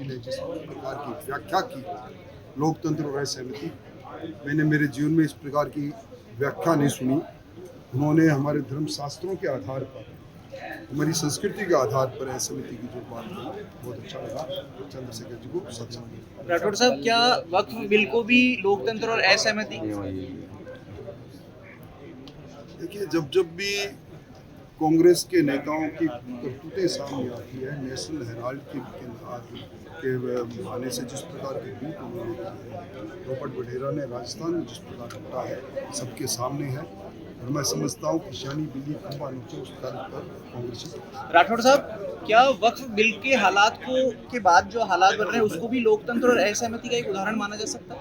ने जिस प्रकार की व्याख्या की लोकतंत्र और असहमति, मैंने मेरे जीवन में इस प्रकार की व्याख्या नहीं सुनी। उन्होंने हमारे धर्म शास्त्रों के आधार पर, हमारी संस्कृति के आधार पर असहमति की जो बात की, बहुत अच्छा लगा। चंद्रशेखर जी को सत्संग। राठौड़ साहब, क्या वक्फ बिल को भी लोकतंत्र और असहमति? देखिए, जब जब भी कांग्रेस के नेताओं की करतूतें सामने आती है, नेशनल हेराल्ड के बहाने से जिस प्रकार के बूट उन्होंने किए हैं, रॉबर्ट वढेरा ने राजस्थान में जिस प्रकार लूटा है, सबके सामने है। और मैं समझता हूँ कि शानी बिल्ली खंबा नीचे उस कार्य पर कांग्रेस। राठौड़ साहब, क्या वक्फ बिल के हालात के बाद जो हालात बन रहे हैं उसको भी लोकतंत्र और असहमति का एक उदाहरण माना जा सकता है?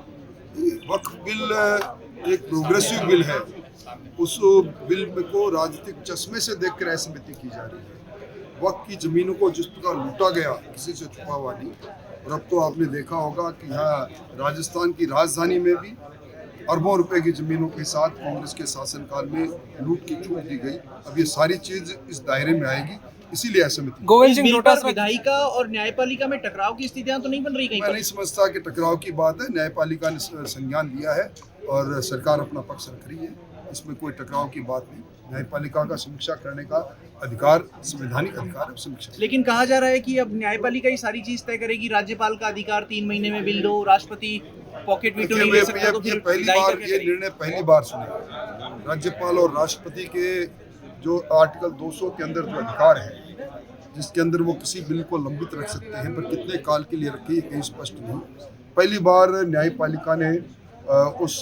वक्फ बिल एक प्रोग्रेसिव बिल है। उस बिल को राजनीतिक चश्मे से देखकर असहमति की जा रही है। वक्फ की जमीनों को जिस प्रकार लूटा गया, किसी से छुपा हुआ नहीं। और अब तो आपने देखा होगा कि यहाँ राजस्थान की राजधानी में भी अरबों रुपए की जमीनों के साथ कांग्रेस के शासनकाल में लूट की छूट दी गई। अब ये सारी चीज इस दायरे में आएगी, इसीलिए असहमति। गोविंद सिंह डोटासरा, विधायिका और न्यायपालिका में टकराव की स्थितियां तो नहीं बन रही कहीं? मैं नहीं समझता कि टकराव की बात है। न्यायपालिका ने संज्ञान लिया है और सरकार अपना पक्ष रख रही है, इसमें कोई टकराव की बात नहीं। न्यायपालिका का समीक्षा करने का अधिकार संवैधानिक अधिकार है, समीक्षा। लेकिन कहा जा रहा है कि अब न्यायपालिका ही सारी चीज तय करेगी, राज्यपाल का अधिकार 3 महीने में बिल दो, राष्ट्रपति पॉकेट वीटो नहीं ले सकता, तो फिर पहली बार ये निर्णय पहली बार सुने। राज्यपाल और राष्ट्रपति के जो आर्टिकल 200 के अंदर जो अधिकार है, जिसके अंदर वो किसी बिल को लंबित रख सकते हैं, पर कितने काल के लिए रखे कहीं स्पष्ट नहीं। पहली बार न्यायपालिका ने उस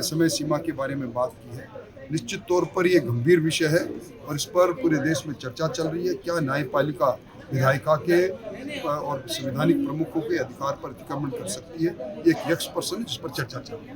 समय सीमा के बारे में बात की है। निश्चित तौर पर ये गंभीर विषय है और इस पर पूरे देश में चर्चा चल रही है। क्या न्यायपालिका विधायिका के और संवैधानिक प्रमुखों के अधिकार पर अतिक्रमण कर सकती है? एक यक्ष प्रश्न जिस पर चर्चा चल रही है।